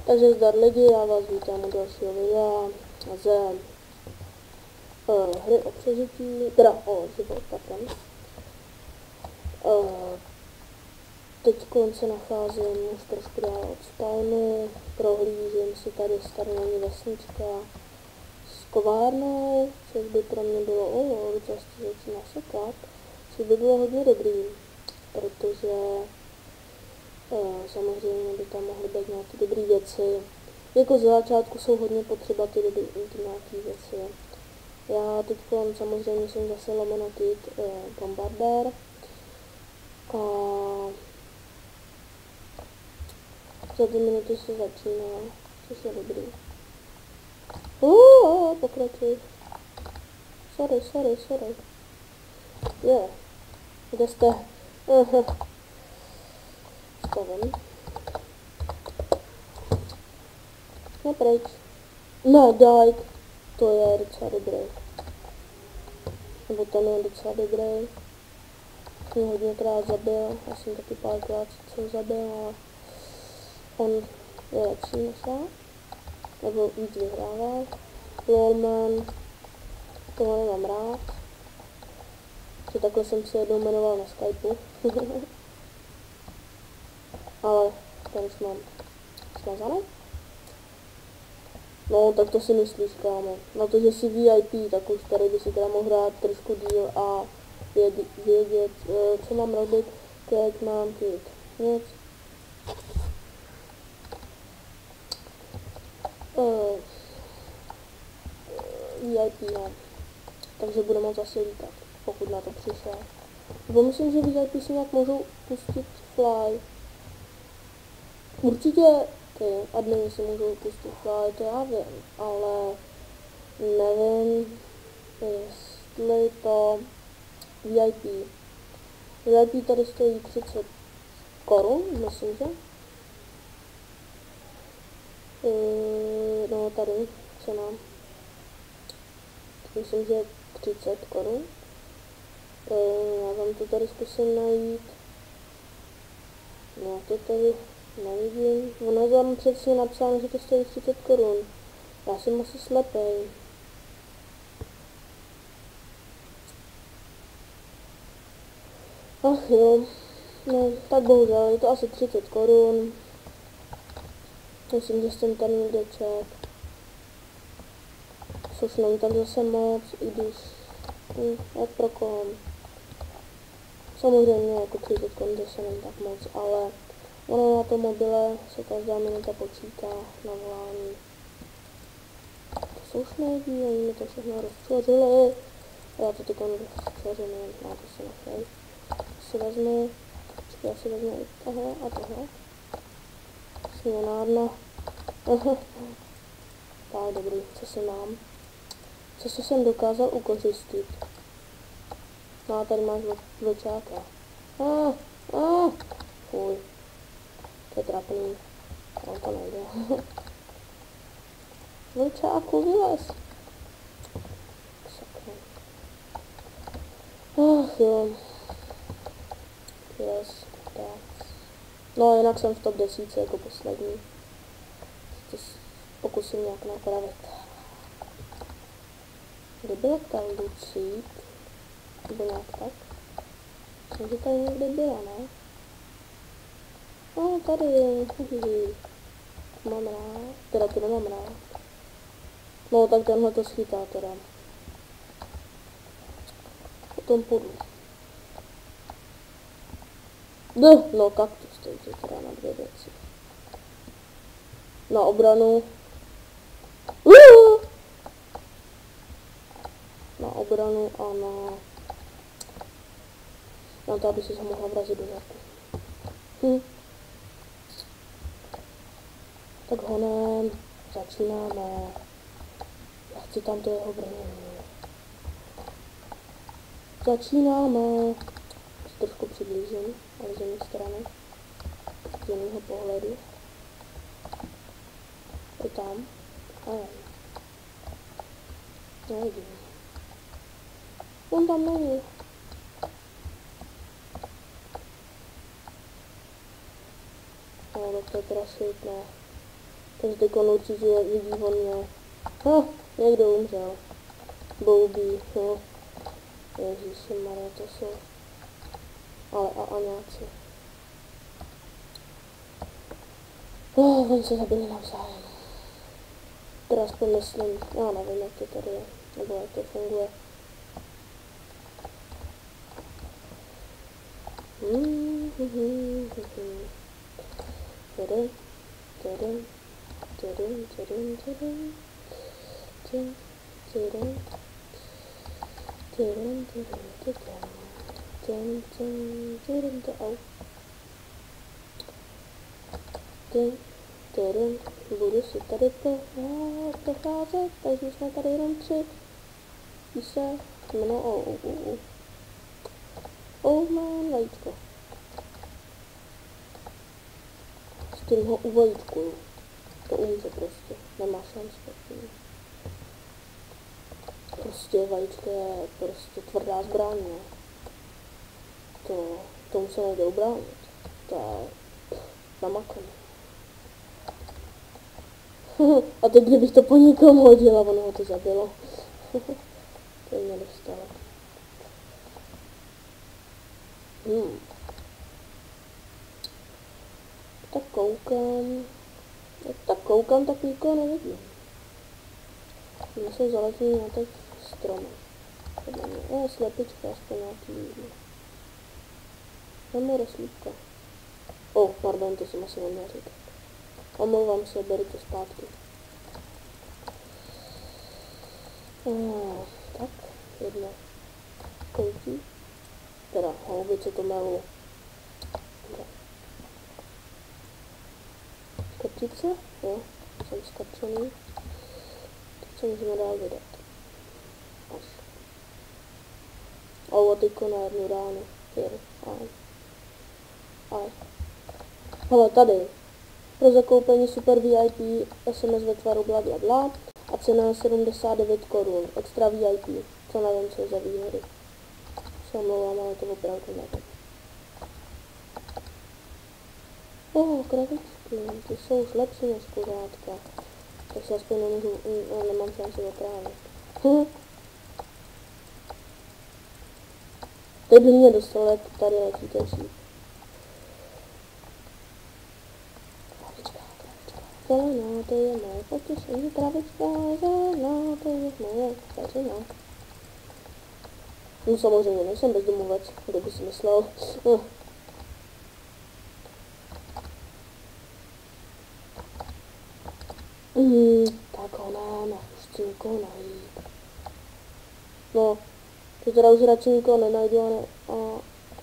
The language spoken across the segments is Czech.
Takže zdar lidi, já vás vítám u dalšího videa ze hry o přežití, teda o život, pardon. Teď se nacházím už trošku dál od spawnu, prohlížím si tady staronovní vesnička s kovárnou, což by pro mě bylo, docela se začíná sekat, což by bylo hodně dobrý, protože samozřejmě by tam mohly být nějaké dobré věci. Jako ze začátku jsou hodně potřeba ty nějaké věci. Já teď samozřejmě jsem zase Lomonotit bombardér a za 2 minuty se začíná, což je dobrý. Pokračuj. Sorry. Kde jste? Stavím. No pryč. No, dajk. To je docela dobrý. Nebo ten je docela dobrý. Mě hodněkrát zabil. Já jsem taky párkrát co zabil a on je lepší než já. Nebo víc vyhrává. Lolman. Toho nemám rád. Že takhle jsem se jednou jmenoval na Skypeu. Ale ten už mám smazaný. No, tak to si myslíš, kámo. Na to, že jsi VIP, tak už tady by si teda mohl hrát trošku díl a vědět, co mám robit, teď mám jít. Nic. VIP, no. Takže budu moct zase lítat, pokud na to přišel. Nebo myslím, že VIP si nějak můžou pustit fly. Určitě ty admini si můžou pustit fly, to já vím, ale nevím, jestli to VIP. VIP tady stojí 30 korun, myslím, že? No tady, cena. Myslím, že 30 korun. Já vám to tady zkusím najít. No, to tady nevidím. Ono je tam přesně napsáno, že to stojí 30 korun. Já jsem asi slepej. Ach jo, no tak bohužel, je to asi 30 korun. Myslím, že jsem tady někde čet. Což není tak zase moc, i když, jak pro kom. Samozřejmě jako 30 korun zase není tak moc, ale ono na tom mobile se každá minuta počítá na volání. To jsou už neví, oni mi to všechno rozčořili. Já to teď rozčořím, na to se nechej. Si vezmu, počkej, já si vezmu i tohle a tohle. Směnárna. Tak dobrý, co si mám? Co jsem dokázal ukořistit? No a tady máš vlčáka. Fuj. To je trapný. No to nejde. Vlčáku, vylez. Sakra. Ach jo. Yes, tak. No jinak jsem v top 10 jako poslední. To pokusím nějak napravit. Kde byla ta Lucík? Nebo nějak tak? Myslím, že tady někde byla, ne? No, tady. Mám rád. Teda to nemám rád. No, tak tenhle to schytá teda. Potom půjdu. No, kaktus, to je teda na 2 věci. Na obranu. Na obranu a na to, aby si se mohla vrazit do zadku. Tak honem, začínáme. Já chci tam to jeho brnění. Začínáme. Se trošku přiblížím, ale z jiné strany. Z jiného pohledu. Je tam. A je. Nevidím. On tam není. No, tak to je teda slibné. Takže teď on určitě vidí on mě. Někdo umřel. Boubí, no. Ježišmarja, to jsou. Ale aňáci. Oni se zabili navzájem. Teda aspoň myslím, já nevím, jak to tady je, nebo jak to funguje. Budu si tady procházet, takže jsme tady jenom 3. Píše, no, man, vajíčko. S tím ho uvajíčkuju. To umře prostě, nemá šanci. Prostě vajíčko je prostě tvrdá zbraň, no. Tomu se nejde ubránit. To je namakané. A teď kdybych to po někom hodila, ono ho to zabilo. To mě dostalo. Tak koukám, tak nikoho nevidím. Já jsem zaletěný na těch stromech. Je slepička, aspoň nějaký jídlo. Máme roslípka. Pardon, to jsem asi neměl říkat. Omlouvám se, beru to zpátky. Tak, jedno koutí. Teda houbice to malu. Skrčice? Jo, jsem skrčený. Teď se můžeme dál vydat. Až. A teďko na jednu ránu. Aj. Hele, tady. Pro zakoupení super VIP SMS ve tvaru blablabla a cena 79 korun. Extra VIP. Co nevím, co je za výhody. Se omlouvám, ale to opravdu nevím. Kravičky, ty jsou už lepší než kuřátka. Tak se aspoň nemám šanci otrávit. Teď by mě dostal, jak tady letí ten šíp. Zelená, to je moje potěšení, kravička, zelená, to je moje peřina. No samozřejmě, nejsem bezdomovec, kdo by si myslel. Tak honem, už si nikoho najít. No, to teda už radši nikoho nenajdu a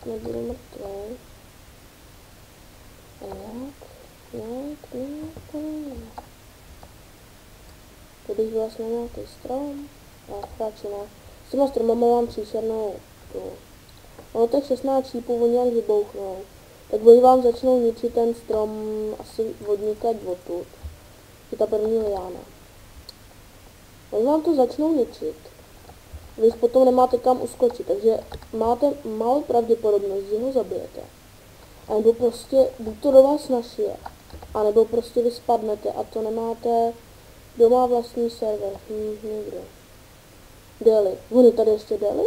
nebudu mrtvý. Tady je vlastně nějaký strom. Radši ne. S těma stromama mám příšernou tu. Ono těch 16 šípů oni jak vybouchnou. Tak oni vám začnou ničit ten strom asi odnikat odtud. Je ta první liána. Oni vám to začnou ničit. Vy potom nemáte kam uskočit, takže máte malou pravděpodobnost, že ho zabijete. A nebo prostě buď to do vás našije, anebo prostě vy spadnete a to nemáte doma vlastní server. Nikdo. Deli. Oni tady ještě Deli?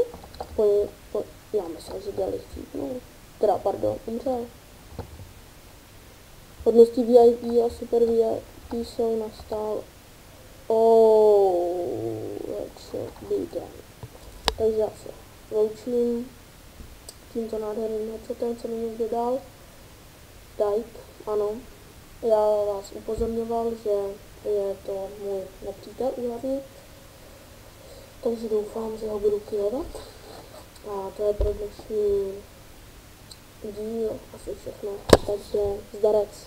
Já myslím, že Deli chcípnou. Teda, pardon, umřel. Hodnosti VIP a super VIP jsou nastále. Takže já se loučím tímto nádherným headsetem, co mi někdo dal. Type, ano. Já vás upozorňoval, že je to můj nepřítel úhlavní. Takže doufám, že ho budu killovat. A to je pro dnešní díl asi všechno. Takže zdarec.